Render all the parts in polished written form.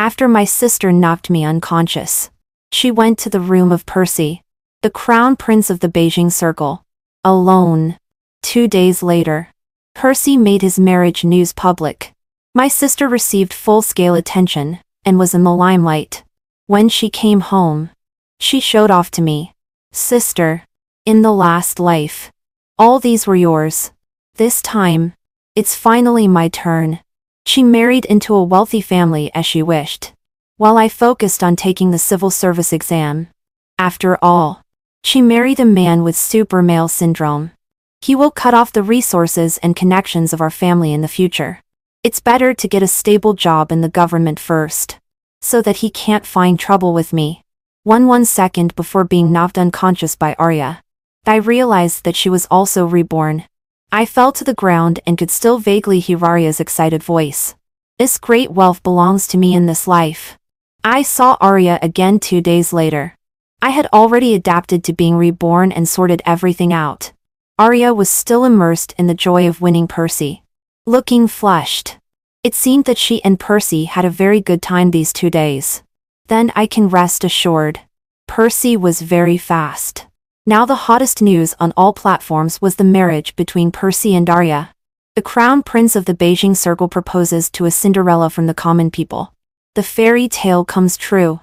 After my sister knocked me unconscious, she went to the room of Percy, the crown prince of the Beijing circle, alone. 2 days later, Percy made his marriage news public. My sister received full-scale attention and was in the limelight. When she came home, she showed off to me. Sister, in the last life, all these were yours. This time, it's finally my turn. She married into a wealthy family as she wished, while I focused on taking the civil service exam. After all, she married a man with super male syndrome. He will cut off the resources and connections of our family in the future. It's better to get a stable job in the government first, so that he can't find trouble with me. 1 second before being knocked unconscious by Arya, I realized that she was also reborn. I fell to the ground and could still vaguely hear Arya's excited voice. This great wealth belongs to me in this life. I saw Arya again 2 days later. I had already adapted to being reborn and sorted everything out. Arya was still immersed in the joy of winning Percy, looking flushed. It seemed that she and Percy had a very good time these 2 days. Then I can rest assured. Percy was very fast. Now the hottest news on all platforms was the marriage between Percy and Arya. The crown prince of the Beijing circle proposes to a Cinderella from the common people. The fairy tale comes true.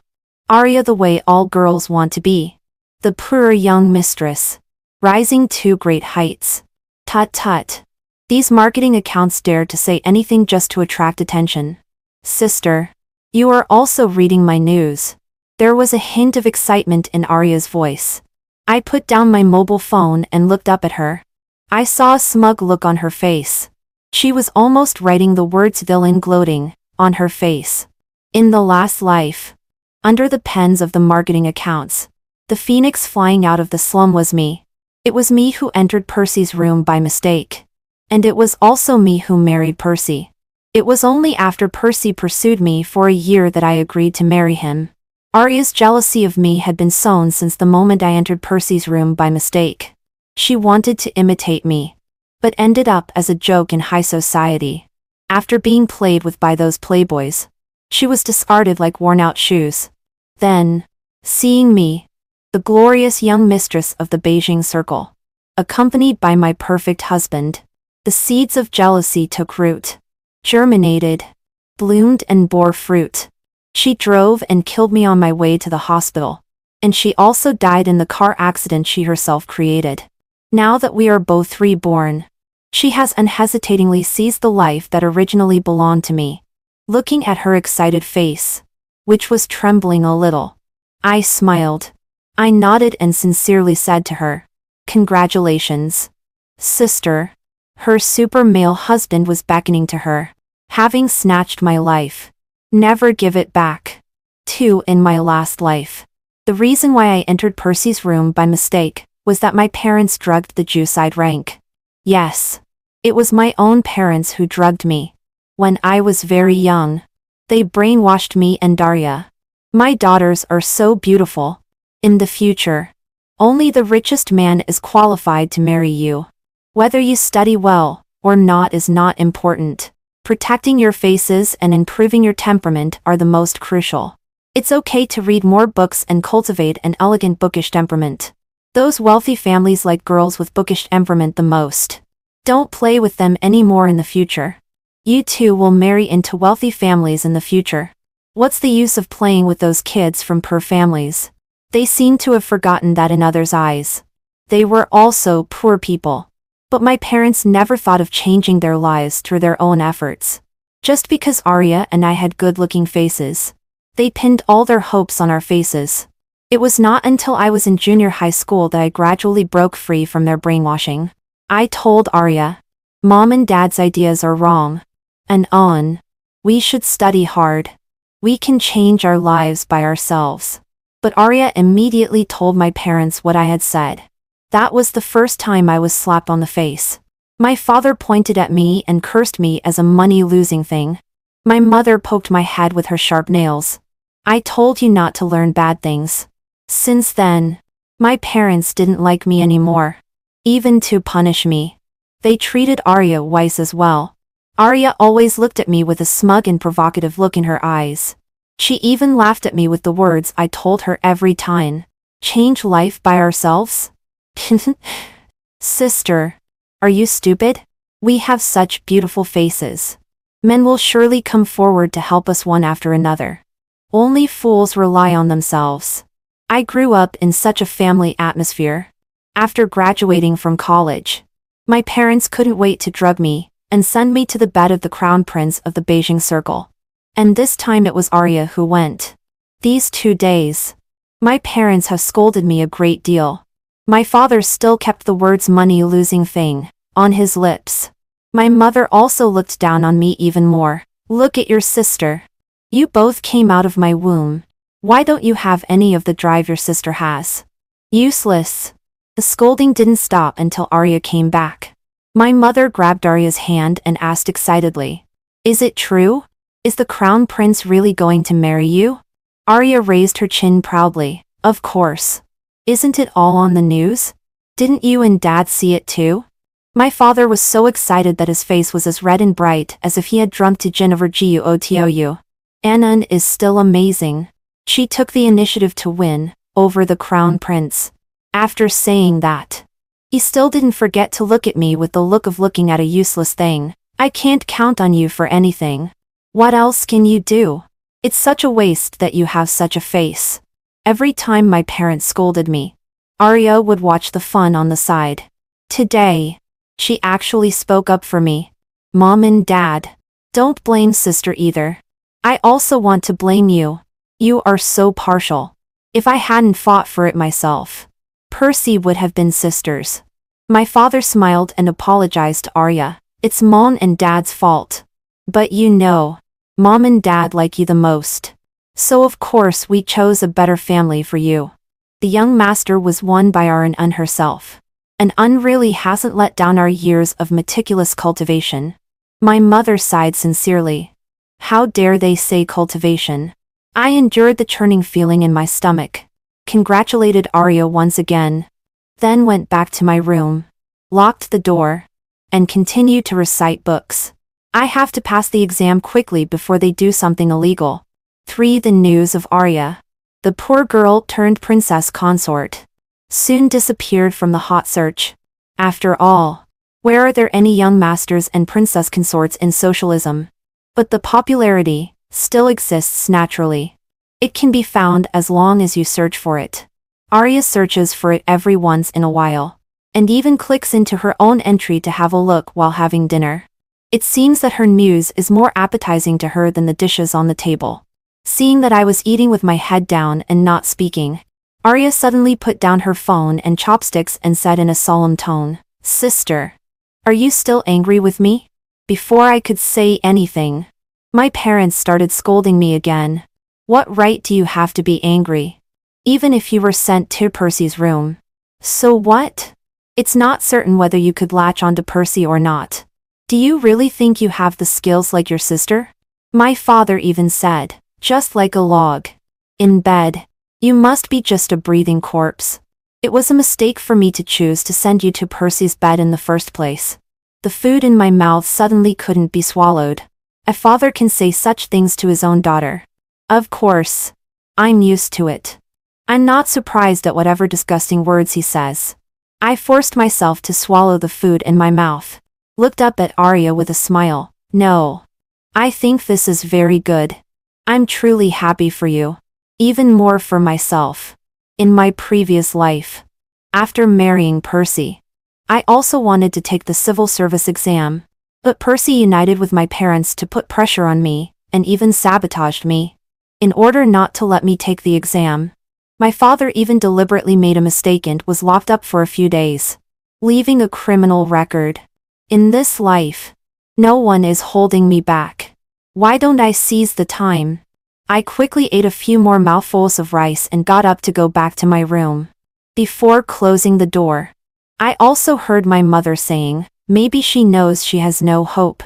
Arya, the way all girls want to be. The poor young mistress, rising to great heights. Tut tut. These marketing accounts dare to say anything just to attract attention. Sister, you are also reading my news. There was a hint of excitement in Arya's voice. I put down my mobile phone and looked up at her. I saw a smug look on her face. She was almost writing the words villain gloating on her face. In the last life, under the pens of the marketing accounts, the phoenix flying out of the slum was me. It was me who entered Percy's room by mistake. And it was also me who married Percy. It was only after Percy pursued me for a year that I agreed to marry him. Arya's jealousy of me had been sown since the moment I entered Percy's room by mistake. She wanted to imitate me, but ended up as a joke in high society. After being played with by those playboys, she was discarded like worn-out shoes. Then, seeing me, the glorious young mistress of the Beijing circle, accompanied by my perfect husband, the seeds of jealousy took root, germinated, bloomed and bore fruit. She drove and killed me on my way to the hospital, and she also died in the car accident she herself created. Now that we are both reborn, she has unhesitatingly seized the life that originally belonged to me. Looking at her excited face, which was trembling a little, I smiled. I nodded and sincerely said to her, "Congratulations, sister." Her super male husband was beckoning to her. Having snatched my life, never give it back. 2 in my last life. The reason why I entered Percy's room by mistake was that my parents drugged the juice I'd drank. Yes, it was my own parents who drugged me. When I was very young, they brainwashed me and Darya. My daughters are so beautiful. In the future, only the richest man is qualified to marry you. Whether you study well or not is not important. Protecting your faces and improving your temperament are the most crucial. It's okay to read more books and cultivate an elegant bookish temperament. Those wealthy families like girls with bookish temperament the most. Don't play with them anymore in the future. You too will marry into wealthy families in the future. What's the use of playing with those kids from poor families? They seem to have forgotten that in others' eyes, they were also poor people. But my parents never thought of changing their lives through their own efforts. Just because Arya and I had good-looking faces, they pinned all their hopes on our faces. It was not until I was in junior high school that I gradually broke free from their brainwashing. I told Arya, "Mom and Dad's ideas are wrong. And on. We should study hard. We can change our lives by ourselves." But Arya immediately told my parents what I had said. That was the first time I was slapped on the face. My father pointed at me and cursed me as a money-losing thing. My mother poked my head with her sharp nails. "I told you not to learn bad things." Since then, my parents didn't like me anymore. Even to punish me, they treated Arya wise as well. Arya always looked at me with a smug and provocative look in her eyes. She even laughed at me with the words I told her every time. Change life by ourselves? Sister, are you stupid? We have such beautiful faces. Men will surely come forward to help us one after another. Only fools rely on themselves. I grew up in such a family atmosphere. After graduating from college, my parents couldn't wait to drug me and send me to the bed of the crown prince of the Beijing circle. And this time it was Arya who went. These 2 days, my parents have scolded me a great deal. My father still kept the words money-losing thing on his lips. My mother also looked down on me even more. Look at your sister. You both came out of my womb. Why don't you have any of the drive your sister has? Useless. The scolding didn't stop until Arya came back. My mother grabbed Arya's hand and asked excitedly, "Is it true? Is the crown prince really going to marry you?" Arya raised her chin proudly. Of course. Isn't it all on the news? Didn't you and Dad see it too? My father was so excited that his face was as red and bright as if he had drunk to gin over Guotou. Annan is still amazing. She took the initiative to win over the crown prince. After saying that, he still didn't forget to look at me with the look of looking at a useless thing. I can't count on you for anything. What else can you do? It's such a waste that you have such a face. Every time my parents scolded me, Arya would watch the fun on the side. Today, she actually spoke up for me. Mom and Dad, don't blame sister either. I also want to blame you. You are so partial. If I hadn't fought for it myself, Percy would have been sisters. My father smiled and apologized to Arya. It's Mom and Dad's fault. But you know, Mom and Dad like you the most. So of course we chose a better family for you. The young master was won by Arya herself. And really hasn't let down our years of meticulous cultivation. My mother sighed sincerely. How dare they say cultivation? I endured the churning feeling in my stomach, congratulated Arya once again, then went back to my room, locked the door, and continued to recite books. I have to pass the exam quickly before they do something illegal. 3. The news of Arya, the poor girl turned princess consort, soon disappeared from the hot search. After all, where are there any young masters and princess consorts in socialism? But the popularity still exists naturally. It can be found as long as you search for it. Arya searches for it every once in a while, and even clicks into her own entry to have a look while having dinner. It seems that her news is more appetizing to her than the dishes on the table. Seeing that I was eating with my head down and not speaking, Arya suddenly put down her phone and chopsticks and said in a solemn tone, "Sister, are you still angry with me?" Before I could say anything, my parents started scolding me again. What right do you have to be angry? Even if you were sent to Percy's room. So what? It's not certain whether you could latch onto Percy or not. Do you really think you have the skills like your sister? My father even said, just like a log. In bed. You must be just a breathing corpse. It was a mistake for me to choose to send you to Percy's bed in the first place. The food in my mouth suddenly couldn't be swallowed. A father can say such things to his own daughter. Of course. I'm used to it. I'm not surprised at whatever disgusting words he says. I forced myself to swallow the food in my mouth. Looked up at Arya with a smile. No. I think this is very good. I'm truly happy for you. Even more for myself. In my previous life, after marrying Percy, I also wanted to take the civil service exam. But Percy united with my parents to put pressure on me, and even sabotaged me. In order not to let me take the exam, my father even deliberately made a mistake and was locked up for a few days, leaving a criminal record. In this life, no one is holding me back. Why don't I seize the time? I quickly ate a few more mouthfuls of rice and got up to go back to my room. Before closing the door, I also heard my mother saying, maybe she knows she has no hope.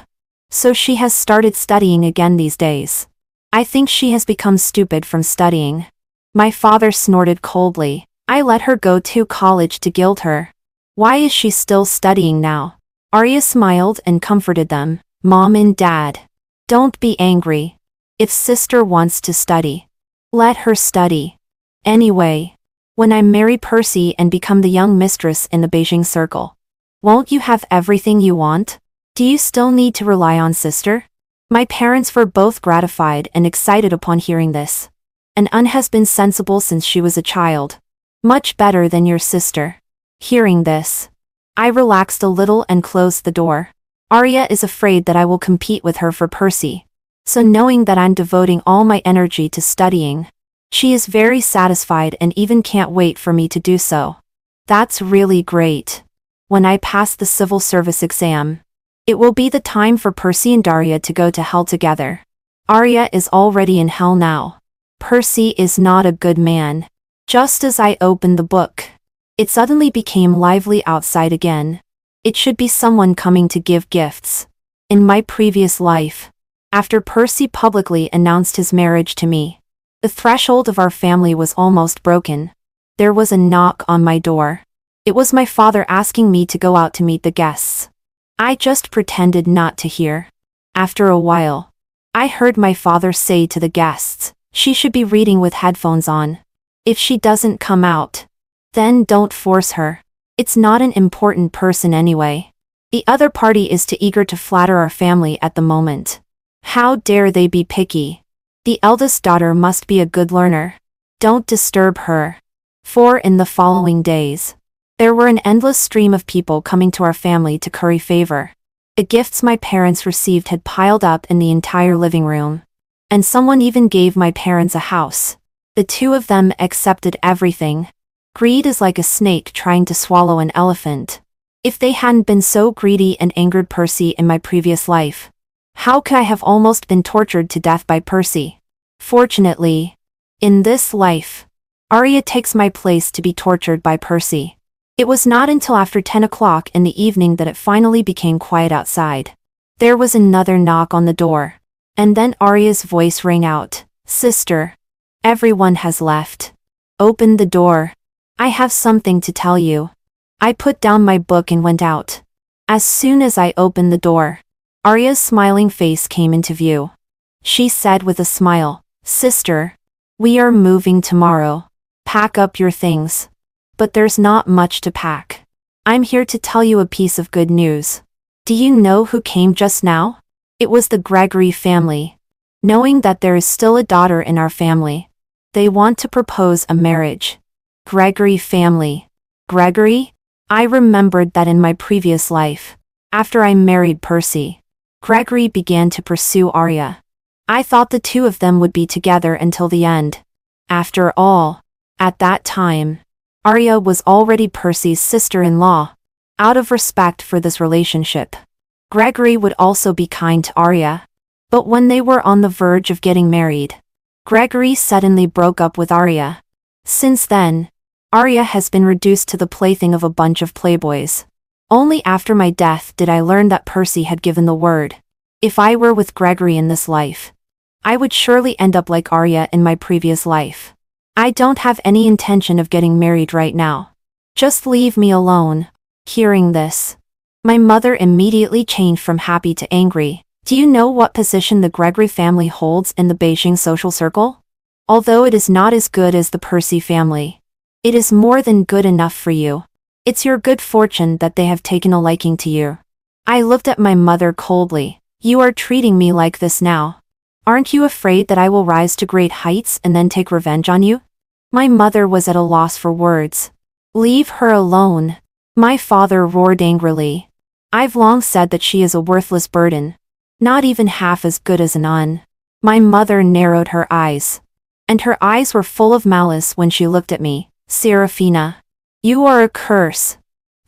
So she has started studying again these days. I think she has become stupid from studying. My father snorted coldly. I let her go to college to gild her. Why is she still studying now? Arya smiled and comforted them. Mom and Dad, don't be angry. If sister wants to study, let her study. Anyway, when I marry Percy and become the young mistress in the Beijing circle, won't you have everything you want? Do you still need to rely on sister? My parents were both gratified and excited upon hearing this. And An has been sensible since she was a child. Much better than your sister. Hearing this, I relaxed a little and closed the door. Arya is afraid that I will compete with her for Percy. So knowing that I'm devoting all my energy to studying, she is very satisfied and even can't wait for me to do so. That's really great. When I pass the civil service exam, it will be the time for Percy and Daria to go to hell together. Arya is already in hell now. Percy is not a good man. Just as I opened the book, it suddenly became lively outside again. It should be someone coming to give gifts. In my previous life, after Percy publicly announced his marriage to me, the threshold of our family was almost broken. There was a knock on my door. It was my father asking me to go out to meet the guests. I just pretended not to hear. After a while, I heard my father say to the guests, she should be reading with headphones on. If she doesn't come out, then don't force her. It's not an important person anyway. The other party is too eager to flatter our family at the moment. How dare they be picky? The eldest daughter must be a good learner. Don't disturb her. For in the following days, there were an endless stream of people coming to our family to curry favor. The gifts my parents received had piled up in the entire living room. And someone even gave my parents a house. The two of them accepted everything. Greed is like a snake trying to swallow an elephant. If they hadn't been so greedy and angered Percy in my previous life, how could I have almost been tortured to death by Percy? Fortunately, in this life, Arya takes my place to be tortured by Percy. It was not until after 10 o'clock in the evening that it finally became quiet outside. There was another knock on the door. And then Arya's voice rang out, "Sister, everyone has left. Open the door. I have something to tell you." I put down my book and went out. As soon as I opened the door, Arya's smiling face came into view. She said with a smile, "Sister, we are moving tomorrow. Pack up your things." But there's not much to pack. I'm here to tell you a piece of good news. Do you know who came just now? It was the Gregory family. Knowing that there is still a daughter in our family, they want to propose a marriage. Gregory family. Gregory? I remembered that in my previous life, after I married Percy, Gregory began to pursue Arya. I thought the two of them would be together until the end. After all, at that time, Arya was already Percy's sister-in-law. Out of respect for this relationship, Gregory would also be kind to Arya. But when they were on the verge of getting married, Gregory suddenly broke up with Arya. Since then, Arya has been reduced to the plaything of a bunch of playboys. Only after my death did I learn that Percy had given the word. If I were with Gregory in this life, I would surely end up like Arya in my previous life. I don't have any intention of getting married right now. Just leave me alone. Hearing this, my mother immediately changed from happy to angry. Do you know what position the Gregory family holds in the Beijing social circle? Although it is not as good as the Percy family, it is more than good enough for you. It's your good fortune that they have taken a liking to you. I looked at my mother coldly. You are treating me like this now. Aren't you afraid that I will rise to great heights and then take revenge on you? My mother was at a loss for words. Leave her alone. My father roared angrily. I've long said that she is a worthless burden. Not even half as good as an Un. My mother narrowed her eyes. And her eyes were full of malice when she looked at me. Serafina, you are a curse.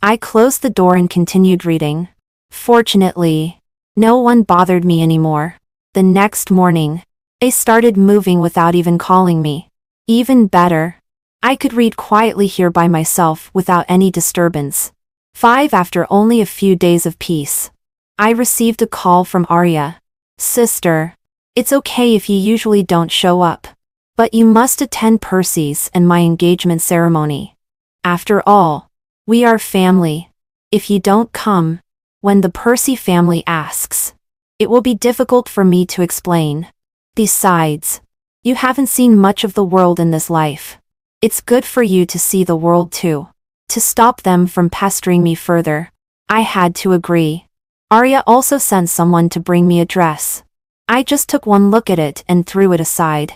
I closed the door and continued reading. Fortunately, no one bothered me anymore. The next morning, they started moving without even calling me. Even better, I could read quietly here by myself without any disturbance. 5 After only a few days of peace, I received a call from Arya. Sister, it's okay if you usually don't show up, but you must attend Percy's and my engagement ceremony. After all, we are family. If you don't come, when the Percy family asks, it will be difficult for me to explain. Besides, you haven't seen much of the world in this life. It's good for you to see the world too. To stop them from pestering me further, I had to agree. Arya also sent someone to bring me a dress. I just took one look at it and threw it aside.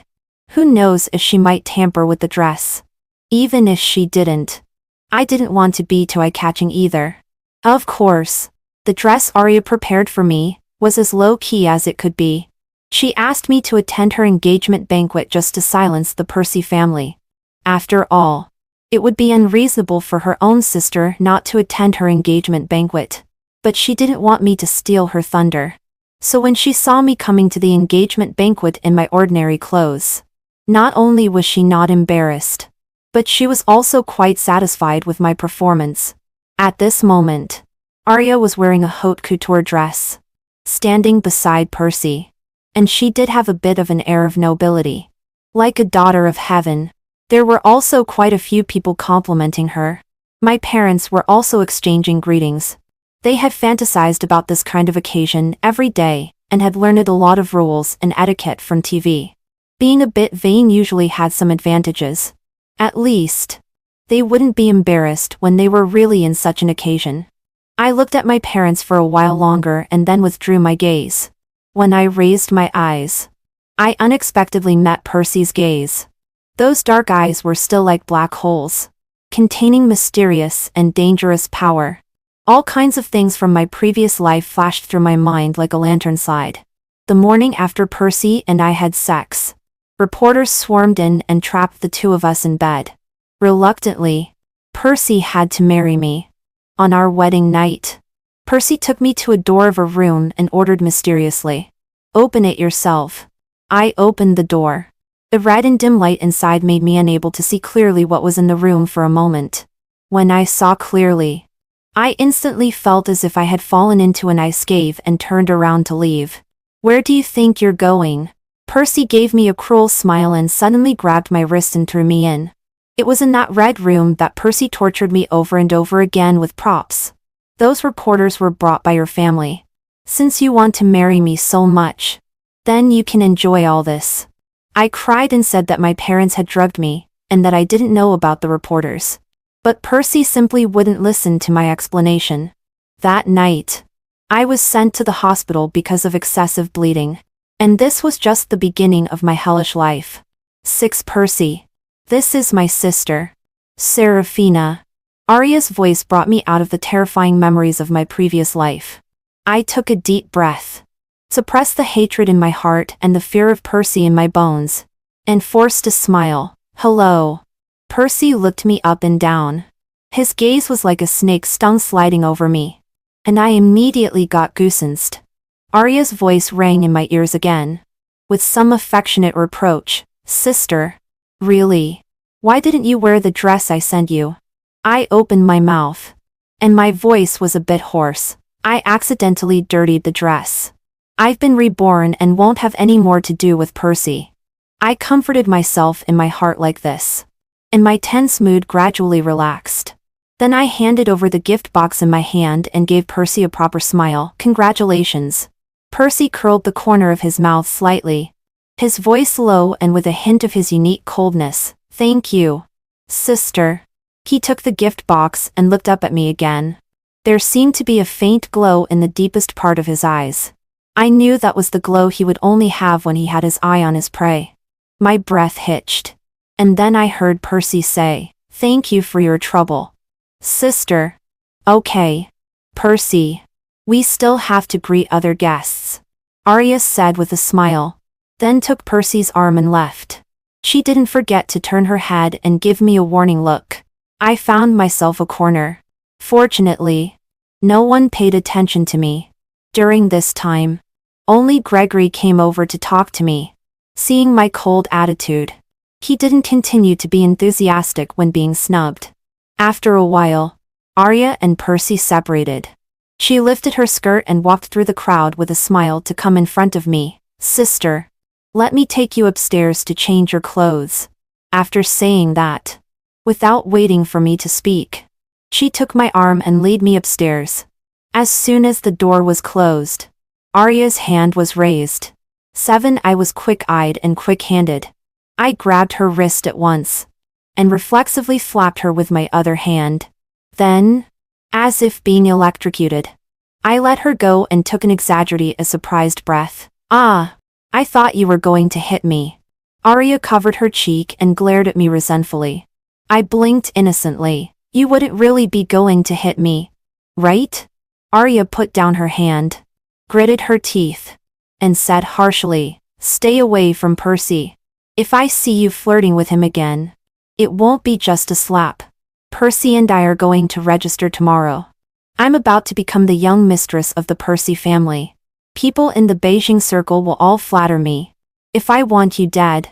Who knows if she might tamper with the dress? Even if she didn't, I didn't want to be too eye-catching either. Of course, the dress Arya prepared for me was as low-key as it could be. She asked me to attend her engagement banquet just to silence the Percy family. After all, it would be unreasonable for her own sister not to attend her engagement banquet. But she didn't want me to steal her thunder. So when she saw me coming to the engagement banquet in my ordinary clothes, not only was she not embarrassed, but she was also quite satisfied with my performance. At this moment, Arya was wearing a haute couture dress, standing beside Percy. And she did have a bit of an air of nobility. Like a daughter of heaven. There were also quite a few people complimenting her. My parents were also exchanging greetings. They had fantasized about this kind of occasion every day, and had learned a lot of rules and etiquette from TV. Being a bit vain usually had some advantages. At least, they wouldn't be embarrassed when they were really in such an occasion. I looked at my parents for a while longer and then withdrew my gaze. When I raised my eyes, I unexpectedly met Percy's gaze. Those dark eyes were still like black holes, containing mysterious and dangerous power. All kinds of things from my previous life flashed through my mind like a lantern slide. The morning after Percy and I had sex, reporters swarmed in and trapped the two of us in bed. Reluctantly, Percy had to marry me. On our wedding night, Percy took me to a door of a room and ordered mysteriously, "Open it yourself." I opened the door. The red and dim light inside made me unable to see clearly what was in the room for a moment. When I saw clearly, I instantly felt as if I had fallen into an ice cave and turned around to leave. "Where do you think you're going?" Percy gave me a cruel smile and suddenly grabbed my wrist and threw me in. It was in that red room that Percy tortured me over and over again with props. "Those reporters were brought by your family. Since you want to marry me so much, then you can enjoy all this." I cried and said that my parents had drugged me, and that I didn't know about the reporters. But Percy simply wouldn't listen to my explanation. That night, I was sent to the hospital because of excessive bleeding. And this was just the beginning of my hellish life. 6 Percy. This is my sister, Serafina. Arya's voice brought me out of the terrifying memories of my previous life. I took a deep breath, suppressed the hatred in my heart and the fear of Percy in my bones, and forced a smile. "Hello." Percy looked me up and down. His gaze was like a snake's stung sliding over me, and I immediately got goosebumps. Arya's voice rang in my ears again, with some affectionate reproach. "Sister. Really? Why didn't you wear the dress I sent you?" I opened my mouth, and my voice was a bit hoarse. "I accidentally dirtied the dress. I've been reborn and won't have any more to do with Percy." I comforted myself in my heart like this, and my tense mood gradually relaxed. Then I handed over the gift box in my hand and gave Percy a proper smile. "Congratulations." Percy curled the corner of his mouth slightly, his voice low and with a hint of his unique coldness. "Thank you, sister." He took the gift box and looked up at me again. There seemed to be a faint glow in the deepest part of his eyes. I knew that was the glow he would only have when he had his eye on his prey. My breath hitched. And then I heard Percy say, "Thank you for your trouble, sister." "Okay, Percy. We still have to greet other guests," Arya said with a smile, then took Percy's arm and left. She didn't forget to turn her head and give me a warning look. I found myself a corner. Fortunately, no one paid attention to me. During this time, only Gregory came over to talk to me. Seeing my cold attitude, he didn't continue to be enthusiastic when being snubbed. After a while, Arya and Percy separated. She lifted her skirt and walked through the crowd with a smile to come in front of me. "Sister, let me take you upstairs to change your clothes." After saying that, without waiting for me to speak, she took my arm and led me upstairs. As soon as the door was closed, Arya's hand was raised. 7. I was quick-eyed and quick-handed. I grabbed her wrist at once and reflexively flapped her with my other hand. Then, as if being electrocuted, I let her go and took an exaggerated, surprised breath. Ah, I thought you were going to hit me. Arya covered her cheek and glared at me resentfully. I blinked innocently. You wouldn't really be going to hit me, right? Arya put down her hand, gritted her teeth, and said harshly, "Stay away from Percy. If I see you flirting with him again, it won't be just a slap. Percy and I are going to register tomorrow. I'm about to become the young mistress of the Percy family. People in the Beijing circle will all flatter me. If I want you dead,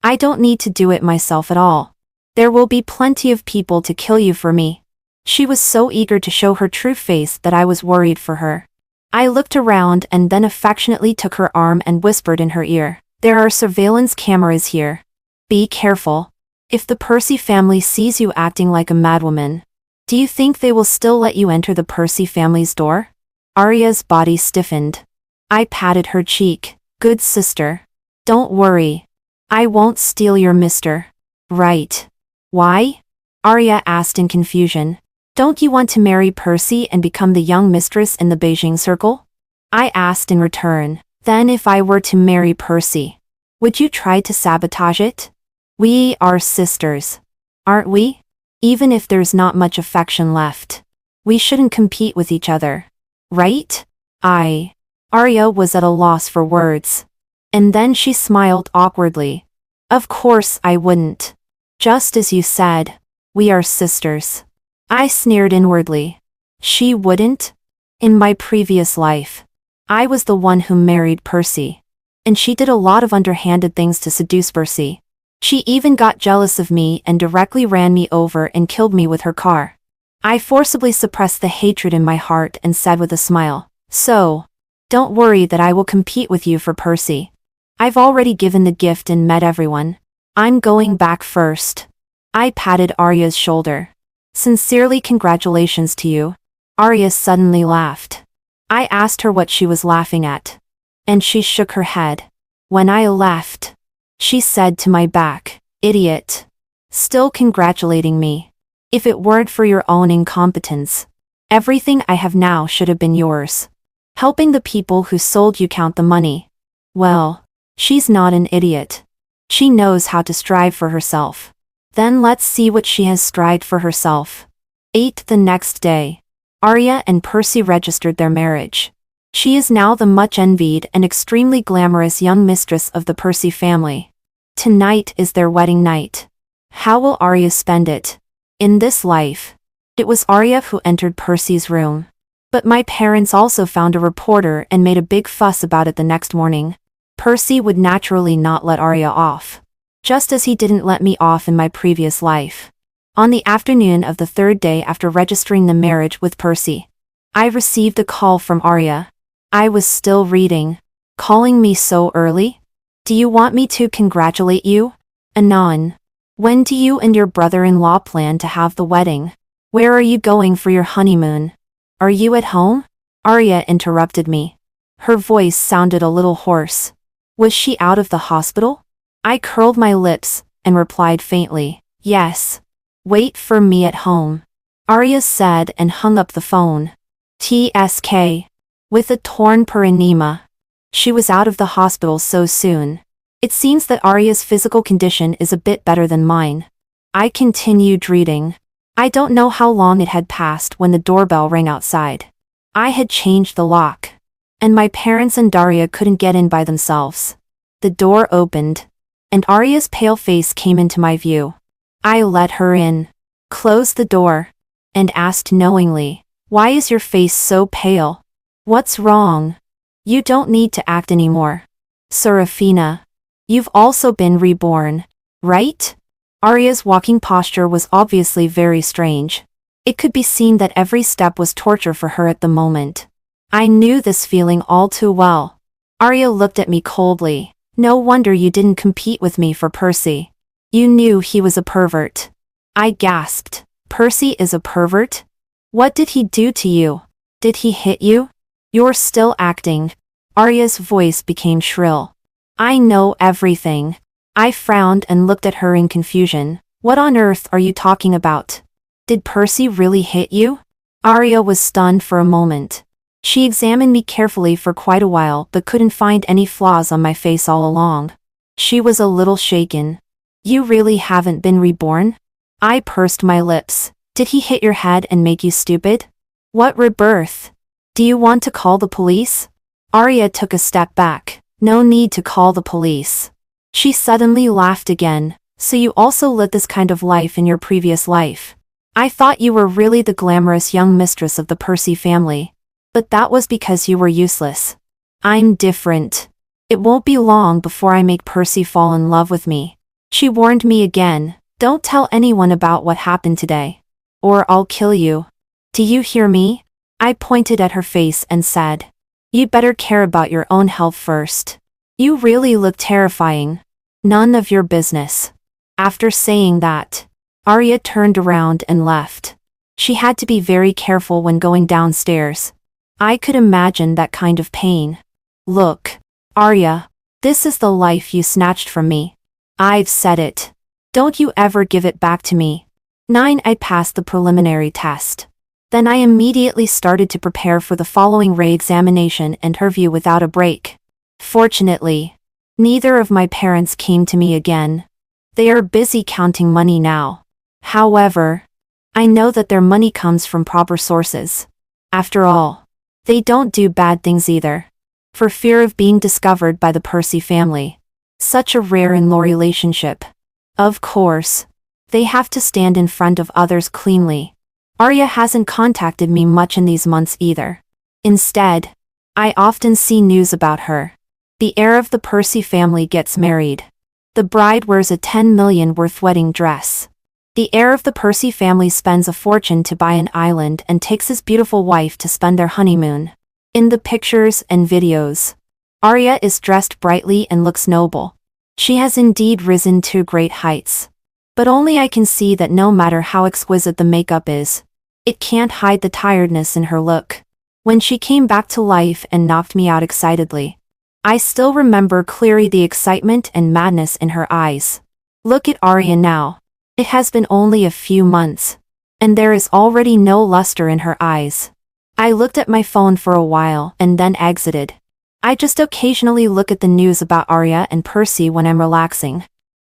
I don't need to do it myself at all. There will be plenty of people to kill you for me." She was so eager to show her true face that I was worried for her. I looked around and then affectionately took her arm and whispered in her ear, "There are surveillance cameras here. Be careful. If the Percy family sees you acting like a madwoman, do you think they will still let you enter the Percy family's door?" Arya's body stiffened. I patted her cheek. "Good sister. Don't worry. I won't steal your mister." "Right. Why?" Arya asked in confusion. "Don't you want to marry Percy and become the young mistress in the Beijing circle?" I asked in return. "Then if I were to marry Percy, would you try to sabotage it? We are sisters, aren't we? Even if there's not much affection left, we shouldn't compete with each other, right?" Arya was at a loss for words. And then she smiled awkwardly. "Of course I wouldn't. Just as you said, we are sisters." I sneered inwardly. She wouldn't? In my previous life, I was the one who married Percy. And she did a lot of underhanded things to seduce Percy. She even got jealous of me and directly ran me over and killed me with her car. I forcibly suppressed the hatred in my heart and said with a smile, "So, don't worry that I will compete with you for Percy. I've already given the gift and met everyone. I'm going back first." I patted Arya's shoulder. "Sincerely congratulations to you." Arya suddenly laughed. I asked her what she was laughing at, and she shook her head. When I left, she said to my back, "Idiot. Still congratulating me. If it weren't for your own incompetence, everything I have now should have been yours. Helping the people who sold you count the money. Well, she's not an idiot. She knows how to strive for herself. Then let's see what she has strived for herself." 8. The next day, Arya and Percy registered their marriage. She is now the much envied and extremely glamorous young mistress of the Percy family. Tonight is their wedding night. How will Arya spend it? In this life, it was Arya who entered Percy's room. But my parents also found a reporter and made a big fuss about it the next morning. Percy would naturally not let Arya off, just as he didn't let me off in my previous life. On the afternoon of the third day after registering the marriage with Percy, I received a call from Arya. I was still reading. "Calling me so early? Do you want me to congratulate you? Anon. When do you and your brother-in-law plan to have the wedding? Where are you going for your honeymoon? Are you at home?" Arya interrupted me. Her voice sounded a little hoarse. Was she out of the hospital? I curled my lips and replied faintly, "Yes. Wait for me at home," Arya said and hung up the phone. TSK. With a torn perineum. She was out of the hospital so soon. It seems that Arya's physical condition is a bit better than mine. I continued reading. I don't know how long it had passed when the doorbell rang outside. I had changed the lock, and my parents and Daria couldn't get in by themselves. The door opened, and Arya's pale face came into my view. I let her in, closed the door, and asked knowingly, "Why is your face so pale? What's wrong? You don't need to act anymore. Serafina, you've also been reborn, right?" Arya's walking posture was obviously very strange. It could be seen that every step was torture for her at the moment. I knew this feeling all too well. Arya looked at me coldly. "No wonder you didn't compete with me for Percy. You knew he was a pervert." I gasped. "Percy is a pervert? What did he do to you? Did he hit you? You're still acting." Arya's voice became shrill. I know everything. I frowned and looked at her in confusion. What on earth are you talking about? Did Percy really hit you? Arya was stunned for a moment. She examined me carefully for quite a while but couldn't find any flaws on my face all along. She was a little shaken. You really haven't been reborn? I pursed my lips. Did he hit your head and make you stupid? What rebirth? Do you want to call the police? Arya took a step back. No need to call the police. She suddenly laughed again. So you also led this kind of life in your previous life. I thought you were really the glamorous young mistress of the Percy family. But that was because you were useless. I'm different. It won't be long before I make Percy fall in love with me. She warned me again. Don't tell anyone about what happened today. Or I'll kill you. Do you hear me? I pointed at her face and said. You better care about your own health first. You really look terrifying. None of your business. After saying that, Arya turned around and left. She had to be very careful when going downstairs. I could imagine that kind of pain. Look, Arya, this is the life you snatched from me. I've said it. Don't you ever give it back to me. 9. I passed the preliminary test. Then I immediately started to prepare for the following re-examination and interview without a break. Fortunately, neither of my parents came to me again. They are busy counting money now. However, I know that their money comes from proper sources. After all, they don't do bad things either. For fear of being discovered by the Percy family. Such a rare and low relationship. Of course, they have to stand in front of others cleanly. Arya hasn't contacted me much in these months either. Instead, I often see news about her. The heir of the Percy family gets married. The bride wears a 10 million worth wedding dress. The heir of the Percy family spends a fortune to buy an island and takes his beautiful wife to spend their honeymoon. In the pictures and videos, Arya is dressed brightly and looks noble. She has indeed risen to great heights. But only I can see that no matter how exquisite the makeup is, it can't hide the tiredness in her look. When she came back to life and knocked me out excitedly, I still remember clearly the excitement and madness in her eyes. Look at Arya now. It has been only a few months, and there is already no luster in her eyes. I looked at my phone for a while and then exited. I just occasionally look at the news about Arya and Percy when I'm relaxing.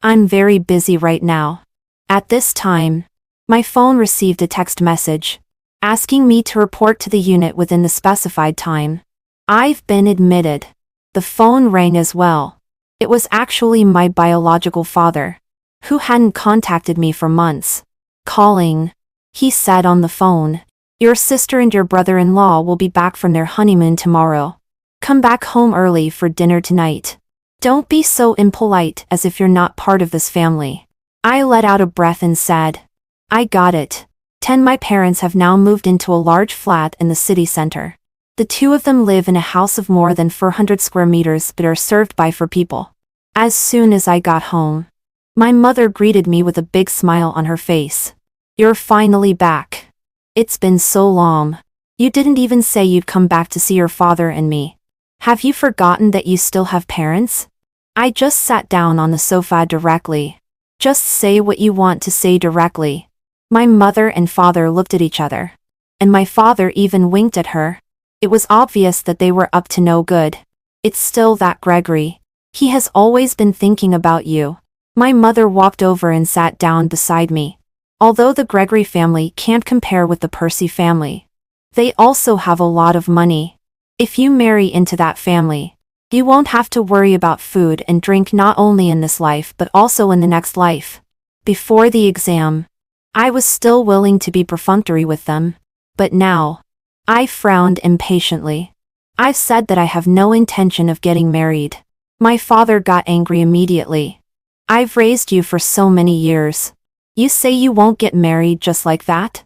I'm very busy right now. At this time, my phone received a text message, asking me to report to the unit within the specified time. I've been admitted. The phone rang as well. It was actually my biological father, who hadn't contacted me for months. Calling. He said on the phone, your sister and your brother-in-law will be back from their honeymoon tomorrow. Come back home early for dinner tonight. Don't be so impolite as if you're not part of this family. I let out a breath and said, I got it. 10. My parents have now moved into a large flat in the city center. The two of them live in a house of more than 400 square meters but are served by 4 people. As soon as I got home, my mother greeted me with a big smile on her face. You're finally back. It's been so long. You didn't even say you'd come back to see your father and me. Have you forgotten that you still have parents? I just sat down on the sofa directly. Just say what you want to say directly. My mother and father looked at each other. And my father even winked at her. It was obvious that they were up to no good. It's still that Gregory. He has always been thinking about you. My mother walked over and sat down beside me. Although the Gregory family can't compare with the Percy family, they also have a lot of money. If you marry into that family, you won't have to worry about food and drink not only in this life but also in the next life. Before the exam, I was still willing to be perfunctory with them. But now, I frowned impatiently. I've said that I have no intention of getting married. My father got angry immediately. I've raised you for so many years. You say you won't get married just like that?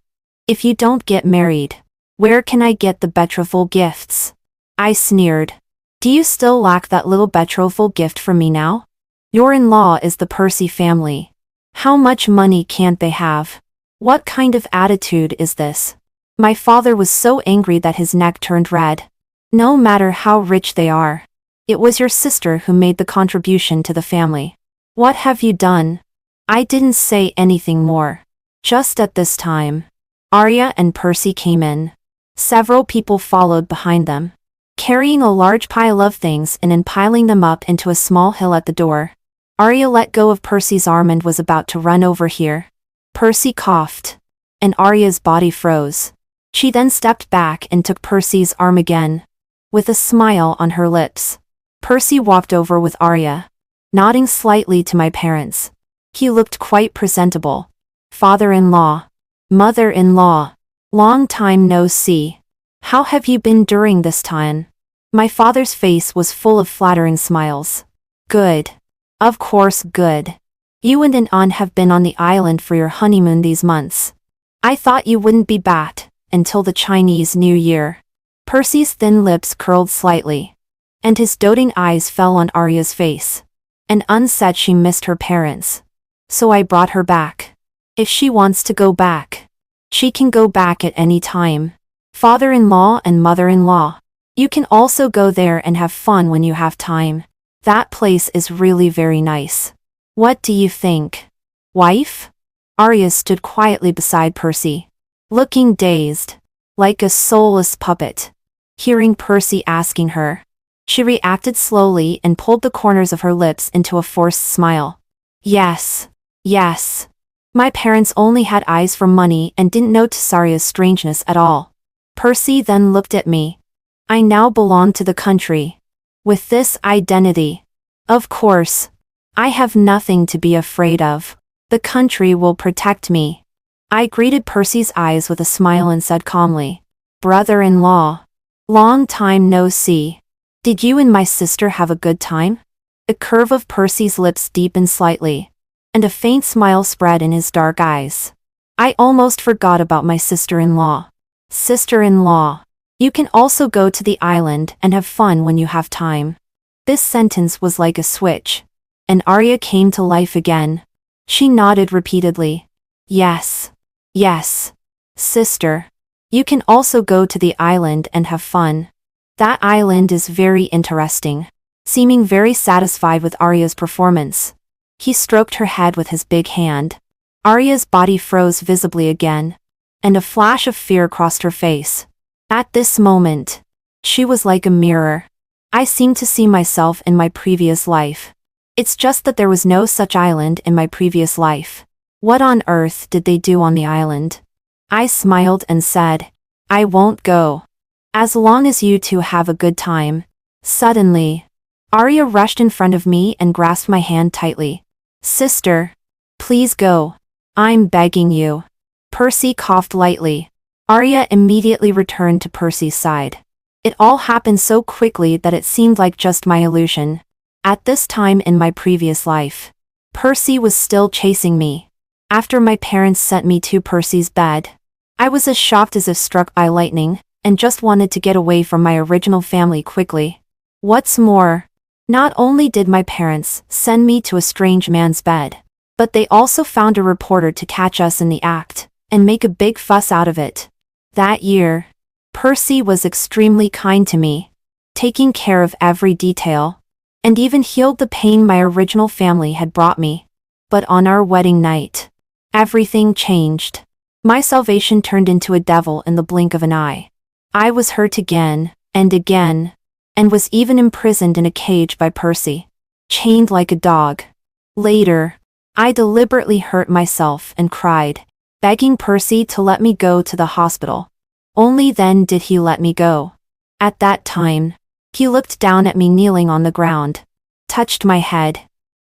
If you don't get married, where can I get the betrothal gifts? I sneered. Do you still lack that little betrothal gift from me now? Your in-law is the Percy family. How much money can't they have? What kind of attitude is this? My father was so angry that his neck turned red. No matter how rich they are, It was your sister who made the contribution to the family. What have you done? I didn't say anything more. Just at this time, Arya and Percy came in. Several people followed behind them, carrying a large pile of things and then piling them up into a small hill at the door. Arya let go of Percy's arm and was about to run over here. Percy coughed, and Arya's body froze. She then stepped back and took Percy's arm again. With a smile on her lips, Percy walked over with Arya, nodding slightly to my parents. He looked quite presentable. Father-in-law, mother-in-law, long time no see. How have you been during this time? My father's face was full of flattering smiles. Good. Of course good. You and An have been on the island for your honeymoon these months. I thought you wouldn't be back until the Chinese New Year. Percy's thin lips curled slightly, and his doting eyes fell on Arya's face. And An said she missed her parents. So I brought her back. If she wants to go back, she can go back at any time. Father-in-law and mother-in-law, you can also go there and have fun when you have time. That place is really very nice. What do you think? Wife? Arya stood quietly beside Percy, looking dazed, like a soulless puppet. Hearing Percy asking her, she reacted slowly and pulled the corners of her lips into a forced smile. Yes. Yes. My parents only had eyes for money and didn't notice Arya's strangeness at all. Percy then looked at me. I now belong to the country. With this identity, of course, I have nothing to be afraid of. The country will protect me. I greeted Percy's eyes with a smile and said calmly, Brother-in-law, long time no see. Did you and my sister have a good time? The curve of Percy's lips deepened slightly, and a faint smile spread in his dark eyes. I almost forgot about my sister-in-law. Sister-in-law, you can also go to the island and have fun when you have time. This sentence was like a switch, and Arya came to life again. She nodded repeatedly. Yes. Yes. Sister, you can also go to the island and have fun. That island is very interesting. Seeming very satisfied with Arya's performance, he stroked her head with his big hand. Arya's body froze visibly again, and a flash of fear crossed her face. At this moment, she was like a mirror. I seemed to see myself in my previous life. It's just that there was no such island in my previous life. What on earth did they do on the island? I smiled and said, I won't go. As long as you two have a good time. Suddenly, Arya rushed in front of me and grasped my hand tightly. Sister, please go. I'm begging you. Percy coughed lightly. Arya immediately returned to Percy's side. It all happened so quickly that it seemed like just my illusion. At this time in my previous life, Percy was still chasing me. After my parents sent me to Percy's bed, I was as shocked as if struck by lightning, and just wanted to get away from my original family quickly. What's more, not only did my parents send me to a strange man's bed, but they also found a reporter to catch us in the act, and make a big fuss out of it. That year, Percy was extremely kind to me, taking care of every detail, and even healed the pain my original family had brought me. But on our wedding night, everything changed. My salvation turned into a devil in the blink of an eye. I was hurt again, and was even imprisoned in a cage by Percy, chained like a dog. Later, I deliberately hurt myself and cried, begging Percy to let me go to the hospital. Only then did he let me go. At that time, he looked down at me kneeling on the ground, touched my head,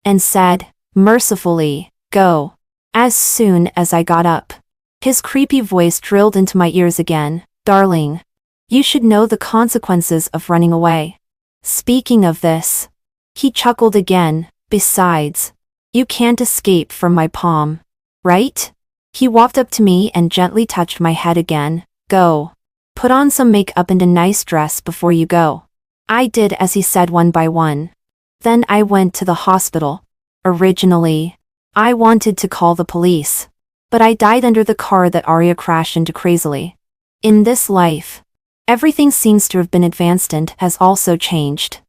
and said, mercifully, go. As soon as I got up, his creepy voice drilled into my ears again, darling, you should know the consequences of running away. Speaking of this, he chuckled again, besides, you can't escape from my palm, right? He walked up to me and gently touched my head again. Go. Put on some makeup and a nice dress before you go. I did as he said one by one. Then I went to the hospital. Originally, I wanted to call the police, but I died under the car that Arya crashed into crazily. In this life, everything seems to have been advanced and has also changed.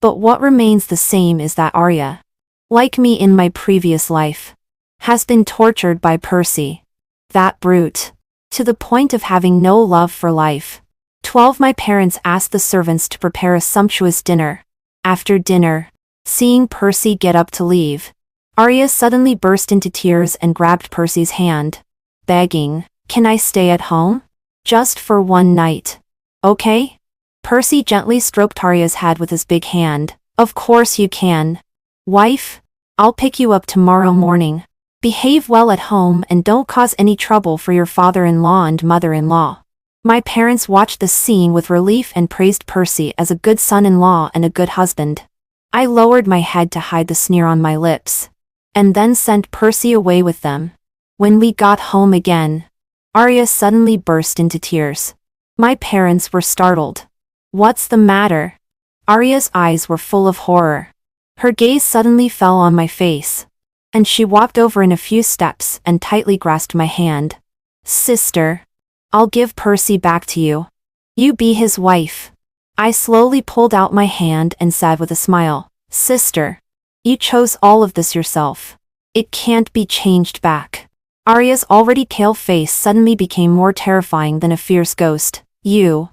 But what remains the same is that Arya, like me in my previous life, has been tortured by Percy. That brute. To the point of having no love for life. 12. My parents asked the servants to prepare a sumptuous dinner. After dinner, seeing Percy get up to leave, Arya suddenly burst into tears and grabbed Percy's hand, begging, "Can I stay at home? Just for one night. Okay?" Percy gently stroked Arya's head with his big hand. "Of course you can. Wife, I'll pick you up tomorrow morning. Behave well at home and don't cause any trouble for your father-in-law and mother-in-law." My parents watched this scene with relief and praised Percy as a good son-in-law and a good husband. I lowered my head to hide the sneer on my lips, and then sent Percy away with them. When we got home again, Arya suddenly burst into tears. My parents were startled. "What's the matter?" Arya's eyes were full of horror. Her gaze suddenly fell on my face, and she walked over in a few steps and tightly grasped my hand. "Sister, I'll give Percy back to you. You be his wife." I slowly pulled out my hand and said with a smile, "Sister, you chose all of this yourself. It can't be changed back." Arya's already pale face suddenly became more terrifying than a fierce ghost. You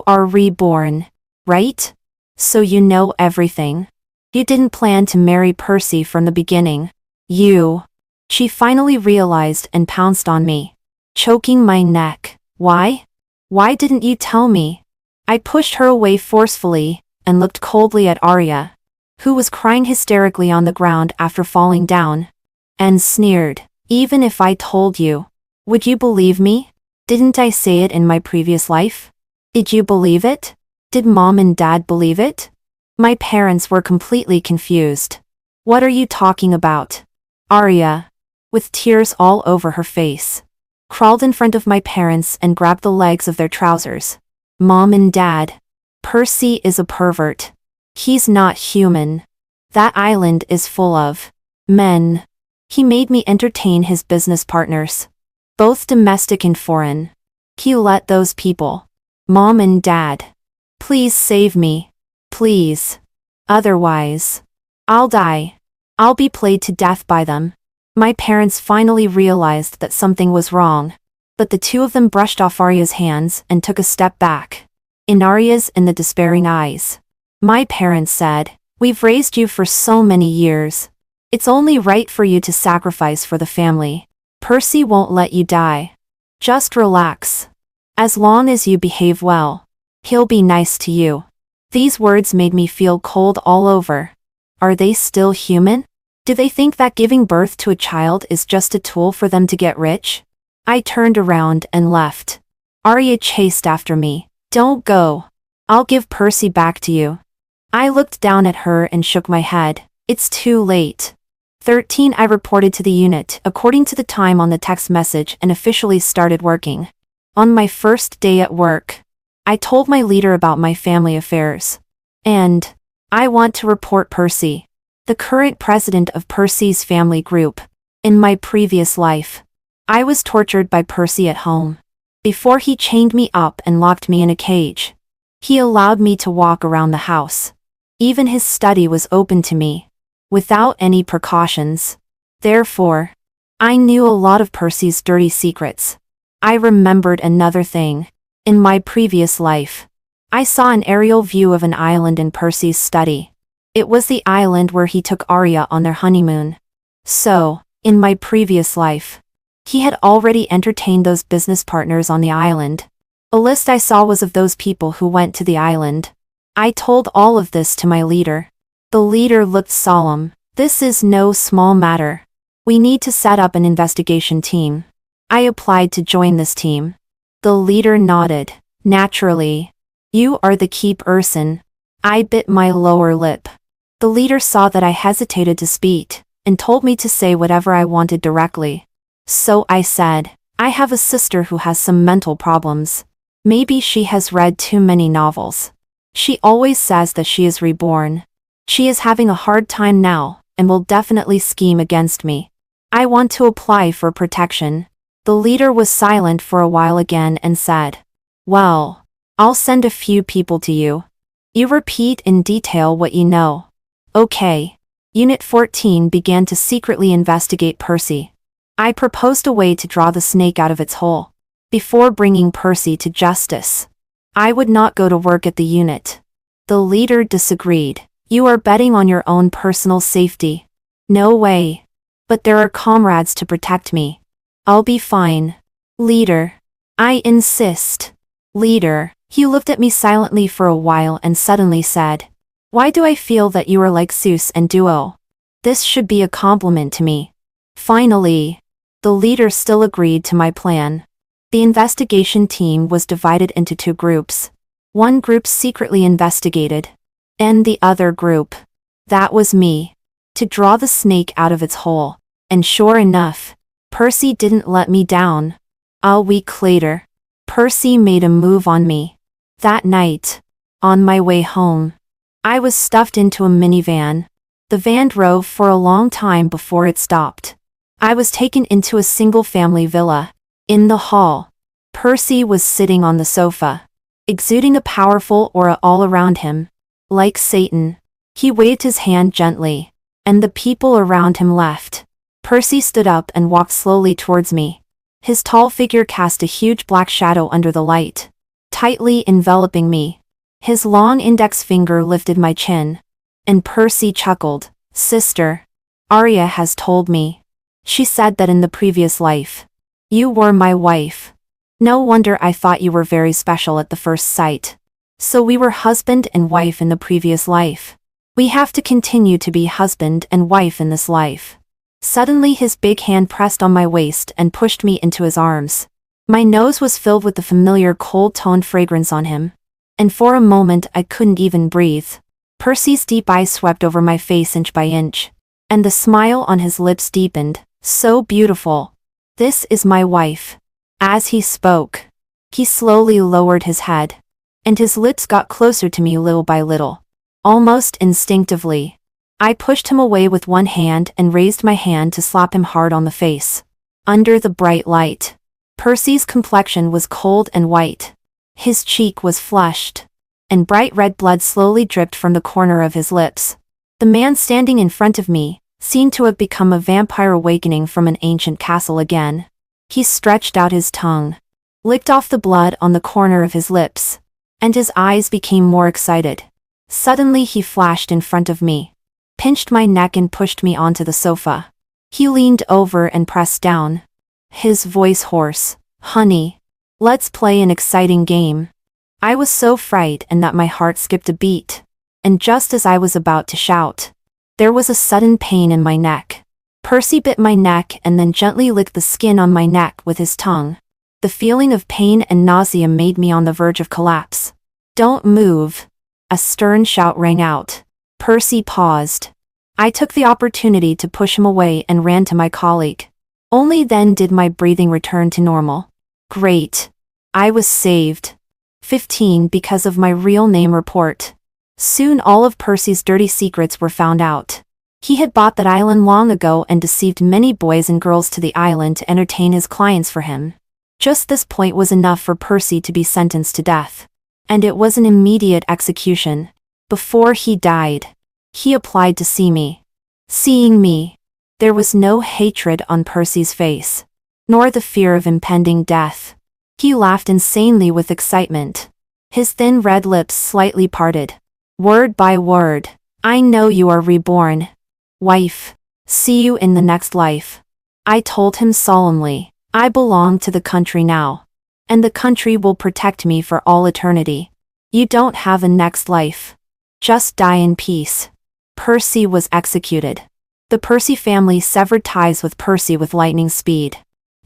are reborn, right? So you know everything. You didn't plan to marry Percy from the beginning. She finally realized and pounced on me, choking my neck. Why? Why didn't you tell me?" I pushed her away forcefully and looked coldly at Arya, who was crying hysterically on the ground after falling down, and sneered, "Even if I told you, would you believe me? Didn't I say it in my previous life? Did you believe it? Did Mom and Dad believe it?" My parents were completely confused. "What are you talking about?" Arya, with tears all over her face, crawled in front of my parents and grabbed the legs of their trousers. "Mom and Dad, Percy is a pervert. He's not human. That island is full of men. He made me entertain his business partners, both domestic and foreign. He let those people. Mom and Dad, please save me. Please. Otherwise, I'll die. I'll be played to death by them." My parents finally realized that something was wrong, but the two of them brushed off Arya's hands and took a step back. In Arya's and the despairing eyes, my parents said, "We've raised you for so many years. It's only right for you to sacrifice for the family. Percy won't let you die. Just relax. As long as you behave well, he'll be nice to you." These words made me feel cold all over. Are they still human? Do they think that giving birth to a child is just a tool for them to get rich? I turned around and left. Arya chased after me. "Don't go. I'll give Percy back to you." I looked down at her and shook my head. "It's too late." 13. I reported to the unit according to the time on the text message and officially started working. On my first day at work, I told my leader about my family affairs. And I want to report Percy, the current president of Percy's family group. In my previous life, I was tortured by Percy at home. Before he chained me up and locked me in a cage, he allowed me to walk around the house. Even his study was open to me, without any precautions. Therefore, I knew a lot of Percy's dirty secrets. I remembered another thing. In my previous life, I saw an aerial view of an island in Percy's study. It was the island where he took Arya on their honeymoon. So, in my previous life, he had already entertained those business partners on the island. A list I saw was of those people who went to the island. I told all of this to my leader. The leader looked solemn. "This is no small matter. We need to set up an investigation team." I applied to join this team. The leader nodded. "Naturally. You are the key person." I bit my lower lip. The leader saw that I hesitated to speak, and told me to say whatever I wanted directly. So I said, "I have a sister who has some mental problems. Maybe she has read too many novels. She always says that she is reborn. She is having a hard time now, and will definitely scheme against me. I want to apply for protection." The leader was silent for a while again and said, "Well, I'll send a few people to you. You repeat in detail what you know. Okay. Unit 14 began to secretly investigate Percy. I proposed a way to draw the snake out of its hole. Before bringing Percy to justice, I would not go to work at the unit. The leader disagreed. You are betting on your own personal safety. No way. But there are comrades to protect me. I'll be fine. Leader. I insist. Leader. He looked at me silently for a while and suddenly said, "Why do I feel that you are like Zeus and Duo? This should be a compliment to me." Finally, the leader still agreed to my plan. The investigation team was divided into two groups. One group secretly investigated, and the other group, that was me, to draw the snake out of its hole. And sure enough, Percy didn't let me down. A week later, Percy made a move on me. That night, on my way home, I was stuffed into a minivan. The van drove for a long time before it stopped. I was taken into a single-family villa. In the hall, Percy was sitting on the sofa, exuding a powerful aura all around him. Like Satan, he waved his hand gently, and the people around him left. Percy stood up and walked slowly towards me. His tall figure cast a huge black shadow under the light, tightly enveloping me. His long index finger lifted my chin. And Percy chuckled. "Sister, Arya has told me. She said that in the previous life, you were my wife. No wonder I thought you were very special at the first sight. So we were husband and wife in the previous life. We have to continue to be husband and wife in this life." Suddenly his big hand pressed on my waist and pushed me into his arms. My nose was filled with the familiar cold-toned fragrance on him. And for a moment I couldn't even breathe. Percy's deep eyes swept over my face inch by inch. And the smile on his lips deepened. "So beautiful. This is my wife." As he spoke, he slowly lowered his head. And his lips got closer to me little by little. Almost instinctively, I pushed him away with one hand and raised my hand to slap him hard on the face. Under the bright light, Percy's complexion was cold and white. His cheek was flushed, and bright red blood slowly dripped from the corner of his lips. The man standing in front of me seemed to have become a vampire awakening from an ancient castle again. He stretched out his tongue, licked off the blood on the corner of his lips, and his eyes became more excited. Suddenly he flashed in front of me, pinched my neck and pushed me onto the sofa. He leaned over and pressed down, his voice hoarse. "Honey, let's play an exciting game." I was so frightened that my heart skipped a beat. And just as I was about to shout, there was a sudden pain in my neck. Percy bit my neck and then gently licked the skin on my neck with his tongue. The feeling of pain and nausea made me on the verge of collapse. "Don't move." A stern shout rang out. Percy paused. I took the opportunity to push him away and ran to my colleague. Only then did my breathing return to normal. Great. I was saved. 15 because of my real name report. Soon all of Percy's dirty secrets were found out. He had bought that island long ago and deceived many boys and girls to the island to entertain his clients for him. Just this point was enough for Percy to be sentenced to death. And it was an immediate execution. Before he died, he applied to see me. Seeing me, there was no hatred on Percy's face, nor the fear of impending death. He laughed insanely with excitement. His thin red lips slightly parted. Word by word, "I know you are reborn. Wife. See you in the next life." I told him solemnly, "I belong to the country now. And the country will protect me for all eternity. You don't have a next life. Just die in peace." Percy was executed. The Percy family severed ties with Percy with lightning speed.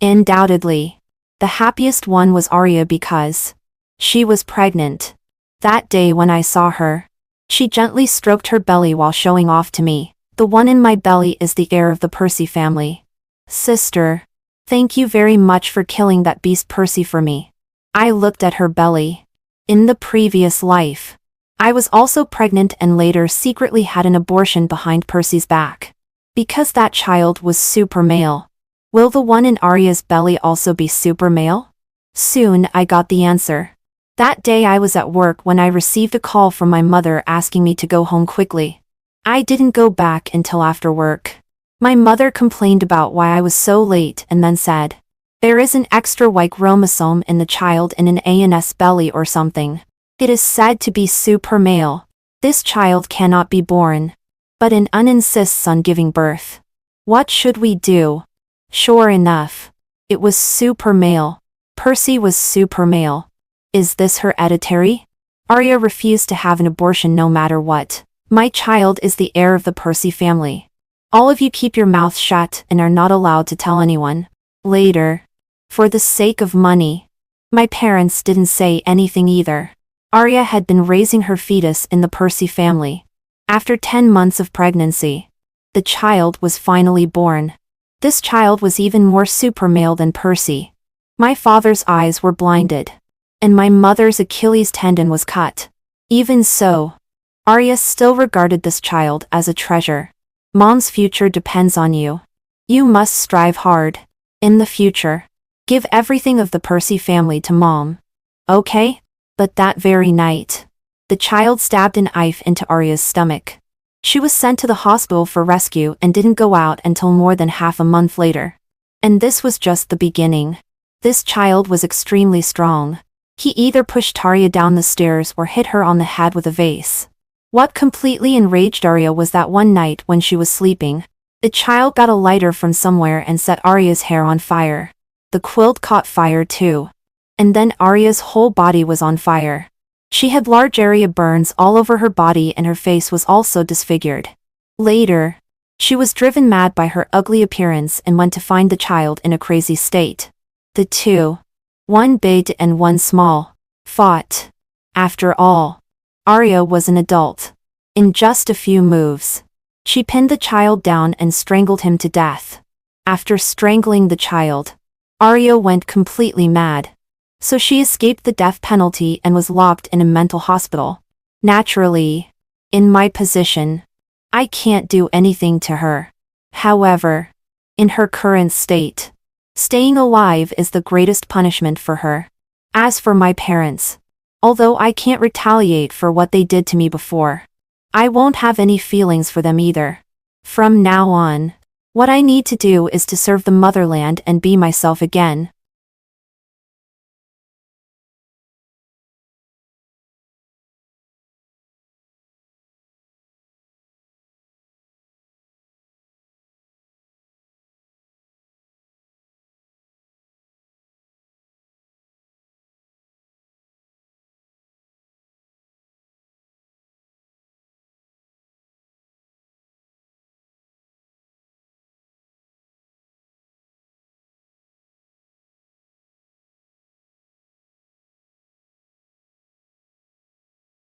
Undoubtedly, the happiest one was Arya because she was pregnant. That day when I saw her, she gently stroked her belly while showing off to me. "The one in my belly is the heir of the Percy family. Sister, thank you very much for killing that beast Percy for me." I looked at her belly. In the previous life, I was also pregnant and later secretly had an abortion behind Percy's back. Because that child was super male. Will the one in Arya's belly also be super male? Soon I got the answer. That day I was at work when I received a call from my mother asking me to go home quickly. I didn't go back until after work. My mother complained about why I was so late and then said, "There is an extra Y chromosome in the child in an ANS belly or something. It is said to be super male. This child cannot be born." But an un insists on giving birth. What should we do? Sure enough, it was super male. Percy was super male. Is this hereditary? Arya refused to have an abortion no matter what. My child is the heir of the Percy family. All of you keep your mouth shut and are not allowed to tell anyone. Later. For the sake of money. My parents didn't say anything either. Arya had been raising her fetus in the Percy family. After 10 months of pregnancy, the child was finally born. This child was even more super male than Percy. My father's eyes were blinded. And my mother's Achilles tendon was cut. Even so, Arya still regarded this child as a treasure. Mom's future depends on you. You must strive hard. In the future, give everything of the Percy family to Mom. Okay? But that very night, the child stabbed a knife into Arya's stomach. She was sent to the hospital for rescue and didn't go out until more than half a month later. And this was just the beginning. This child was extremely strong. He either pushed Arya down the stairs or hit her on the head with a vase. What completely enraged Arya was that one night when she was sleeping, the child got a lighter from somewhere and set Arya's hair on fire. The quilt caught fire too. And then Arya's whole body was on fire. She had large area burns all over her body and her face was also disfigured. Later, she was driven mad by her ugly appearance and went to find the child in a crazy state. The two, one big and one small, fought. After all, Arya was an adult. In just a few moves, she pinned the child down and strangled him to death. After strangling the child, Arya went completely mad. So she escaped the death penalty and was locked in a mental hospital. Naturally, in my position, I can't do anything to her. However, in her current state, staying alive is the greatest punishment for her. As for my parents, although I can't retaliate for what they did to me before, I won't have any feelings for them either. From now on, what I need to do is to serve the motherland and be myself again.